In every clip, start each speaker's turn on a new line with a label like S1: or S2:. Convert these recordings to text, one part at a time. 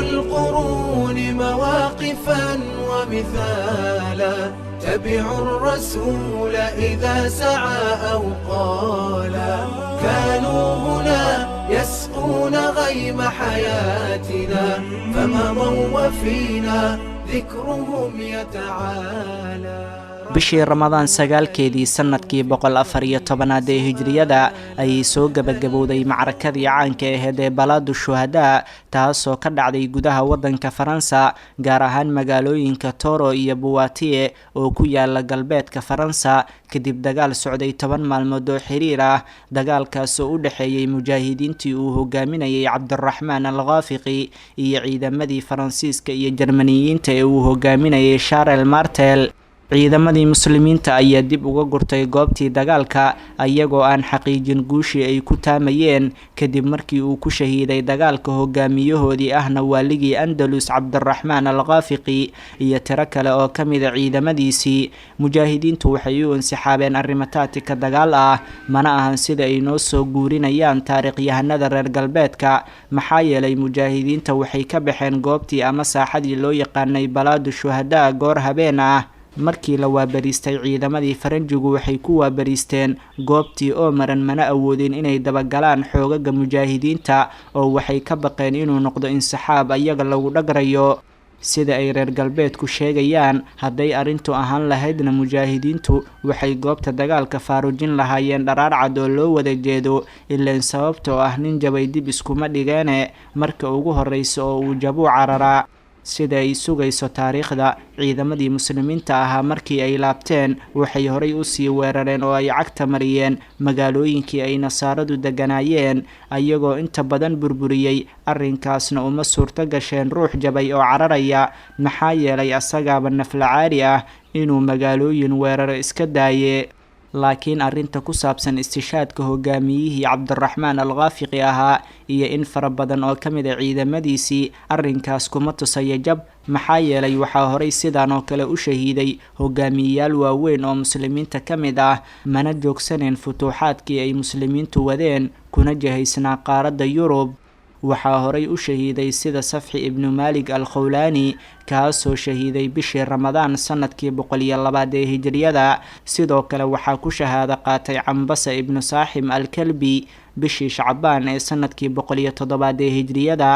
S1: القرون مواقفا ومثالا تبعوا الرسول إذا سعى أو قالا كانوا هنا يسقون غيم حياتنا فمضوا وفينا ذكرهم يتعالى.
S2: bishii ramadaan sagaalkeedii sanadkii 414 ee hijriyada ayay soo gabagabowday macrakadii caanka ahayd ee balaadu shuhadaa taasoo ka dhacday gudaha wadanka Faransa gaar ahaan magaalooyinka Toro iyo Poitiers oo ku yaala galbeedka Faransa kadib dagaal socday 10 maalmood oo xiriir ah. dagaalkaas oo u dhaxeeyay mujaahidiintii uu hogaaminayay Cabdiraxmaan al-Ghafiqi iyo ciidamadii Faransiiska iyo Jarmaniyiinta ee uu hogaaminayay Charles Martel. ciidamadii muslimiinta ayaa dib uga gurtay goobtii dagaalka ayagoo aan xaqiijin guushii ay ku taamayeen kadib markii uu ku shahiiday dagaalka hogaamiyahoodii ahna waaligii Andalus Cabdiraxmaan al-Ghafiqi iyo tiro kale oo ka mid ah ciidamadiisii. mujaahidiintu waxay u insixaabeen arrimo taatika dagaal ah mana ahan sida ay noo soo guurinayaan taariikhyahanada reer galbeedka maxaa yeelay mujaahidiinta waxay ka baxeen goobtii ama saaxadii loo yaqaanay balaadu shuhadaa goor habeen ah. markii la waabariistay ciidamadii Faranjigu waxay ku waabariisteen goobtii oo maran mana awoodin inay dabagalaan xoogaga mujaahidiinta oo waxay ka baqeen inuu noqdo insixaab ayaga lagu dhagrayo. sida ay reer galbeedku sheegayaan hadday arintu ahaan lahaydna mujaahidiintu waxay goobta dagaalka faarujin lahaayeen dharaar cad oo loo wada jeedo ilaan sababtoo ah nin jabay dib iskuma dhigeene marka ugu horeysa oo uu jabuu cararaa. sida ay sugayso taariikhda ciidamadii muslimiinta ahaa markii ay laabteen waxay horay u sii weerareen oo ay cagta mariyeen magaalooyinkii ay nasaaradu deganaayeen ayagoo inta badan burburiyey. arrinkaasna uma suurto gasheen ruux jabay oo cararaya maxaa yeelay asagaaba nafla caari ah inuu magaalooyin weeraro iska daaye. laakiin arinta ku saabsan istishaadka hogaamiyihii Cabdiraxmaan al-Ghafiqi ahaa iyo in fara badan oo ka mid ah ciidamadiisii arrinkaas kuma tusaya jab maxaa yeelay waxaa horay sidaan oo kale u shahiiday hogaamiyayaal waaweyn oo muslimiinta ka mid ah mana joogsaneen futuuxaadkii ay muslimiintu wadeen kuna jahaysnaa qaaradda Yurub. waxaa horay u shahiiday sida Safxi ibn Malik al-Khawlani kaasoo shahiiday bishii Ramadaan sanadkii 102 ee hijriyada. sidoo kale waxaa ku shahaado qaatay Cambasa ibn Saaxim al-Kalbi bishii Shacbaan ee sanadkii 107 ee hijriyada.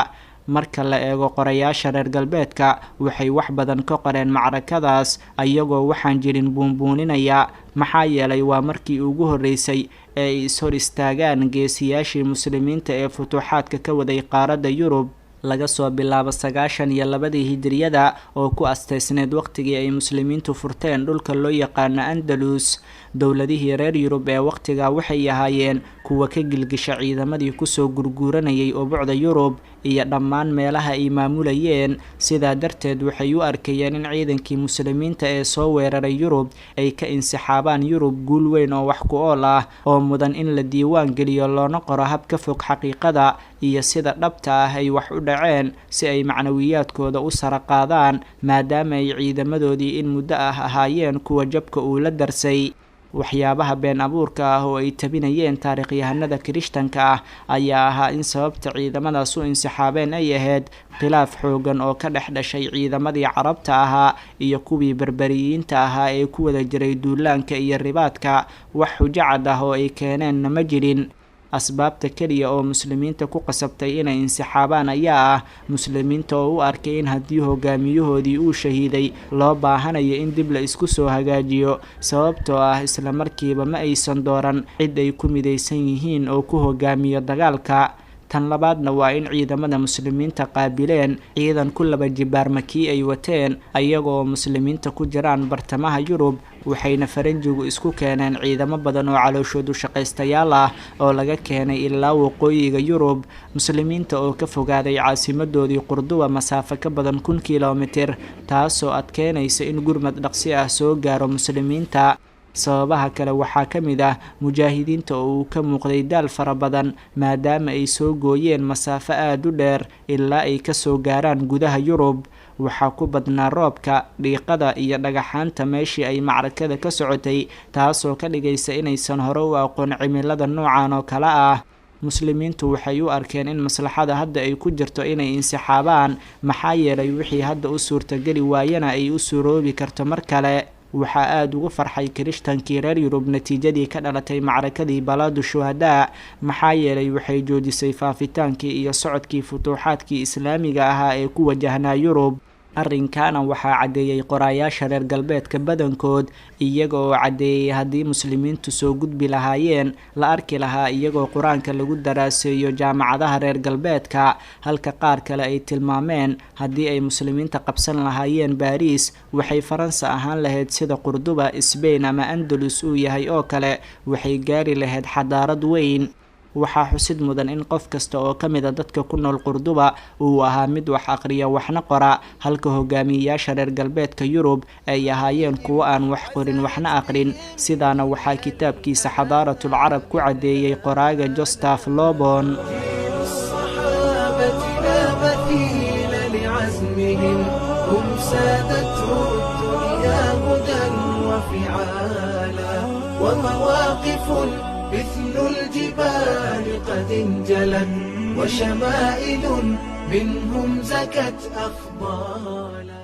S2: marka la eego qorayaasha reer galbeedka waxay wax badan ka qoreen macrakadaas ayagoo waxaan jirin buunbuuninaya maxaa yeelay waa markii ugu horeysay ee ay ishor istaagaan geesiyaashii muslimiinta ee futuuxaadka ka waday qaaradda Yurub laga soo bilaabo 92 hijriyada oo ku asteysneed waqtigii ay muslimiintu furteen dhulka loo yaqaan Andalus. dowladihii reer Yurub ee waqtiga waxay ahaayeen kuwa ka gilgisha ciidamadii ku soo gurguuranayay ubucda Yurub iyo dhammaan meelaha ay maamulayeen. sidaa darteed waxay u arkayeen in ciidankii muslimiinta ee soo weeraray Yurub ay ka insixaabaan Yurub guul weyn oo wax ku ool ah oo mudan in la diiwaan geliyo loona qoro hab ka fog xaqiiqada iyo sida dhabta ah ay wax u dhaceen si ay macnawiyaadkooda u sara qaadaan maadaama ay ciidamadoodii in muddo ah ahaayeen kuwa jabka uu la darsay. waxyaabaha been abuurka ah oo ay tabinayeen taariikhyahanada Kirishtanka ah ayaa ahaa in sababta ciidamadaas u insixaabeen ay ahayd khilaaf xoogan oo ka dhex dhashay ciidamadii Carabta ahaa iyo kuwii Berberiyiinta ahaa ee ku wada jiray duulaanka iyo ribaadka. wax xujo cad ah oo ay keeneen ma jirin. asbaabta kaliya oo muslimiinta ku qasabtay inay insixaabaan ayaa ah muslimiinta oo u arkay in haddii hogaamiyahoodii uu shahiiday loo baahanayo in dib la isku soo hagaajiyo sababtoo ah isla markiiba ma aysan dooran cid ay ku midaysan yihiin oo ku hogaamiyo dagaalka. tan labaadna waa in ciidamada muslimiinta qaabileen ciidan ku laba jibaarmakii ay wateen ayagoo muslimiinta ku jiraan bartamaha Yurub waxayna Faranjigu isku keeneen ciidamo badan oo calooshoodu shaqaystayaal ah oo laga keenay ilaa waqooyiga Yurub. muslimiinta oo ka fogaaday caasimadoodii Qurduba masaafo ka badan 1 kiiloomitir taasoo adkeynaysa in gurmad dhaqsi ah soo gaaro muslimiinta. sababaha kale waxaa ka mid ah mujaahidiinta oo uu ka muuqday daal fara badan maadaama ay soo gooyeen masaafo aad u dheer ilaa ay ka soo gaaraan gudaha Yurub. waxaa ku badnaa roobka dhiiqada iyo dhagaxaanta meeshii ay macrakada ka socotay taasoo ka dhigaysa inaysan hore u aqoon cimilada noocan oo kale ah. muslimiintu waxay u arkeen in maslaxada hadda ay ku jirto inay insixaabaan, maxaa yeelay wixii hadda u suurtageli waayana ay u suroobi karto mar kale. waxaa aada ugu farxay kirishtankii reer yurub natiijadii ka dhalatay macrakadii balaadu shuhadaa, maxaa yeelay waxay joojisay faafitaankii iyo socodkii futuuxaadkii islaamiga ahaa ee ku wajahnaa yurub. arrinkaana waxaa caddeeyey qoraayaasha reer galbeedka badankood, iyaga oo caddeeyey haddii muslimiintu soo gudbi lahaayeen la arki lahaa iyagoo qur-aanka lagu daraaseeyo jaamacadaha reer galbeedka, halka qaar kale ay tilmaameen haddii ay muslimiinta qabsan lahaayeen baariis waxay faransa ahaan lahayd sida qurduba, sbain ama andalus uu yahay oo kale, waxay gaari lahayd xadaarad weyn. waxaa xusid mudan in qof kasta oo ka mid a dadka ku nool qurduba uu ahaa mid wax aqriya waxna qora, halka hogaamiyeyaasha reer galbeedka yurub ay ahaayeen kuwo aan wax qorin waxna aqrin. sidaana waxaa kitaabkiisa xadaaratul carab ku caddeeyey qoraaga Gustave Le Bon.
S1: مثل الجبال قد انجلت وشمائل منهم زكت أخبالا.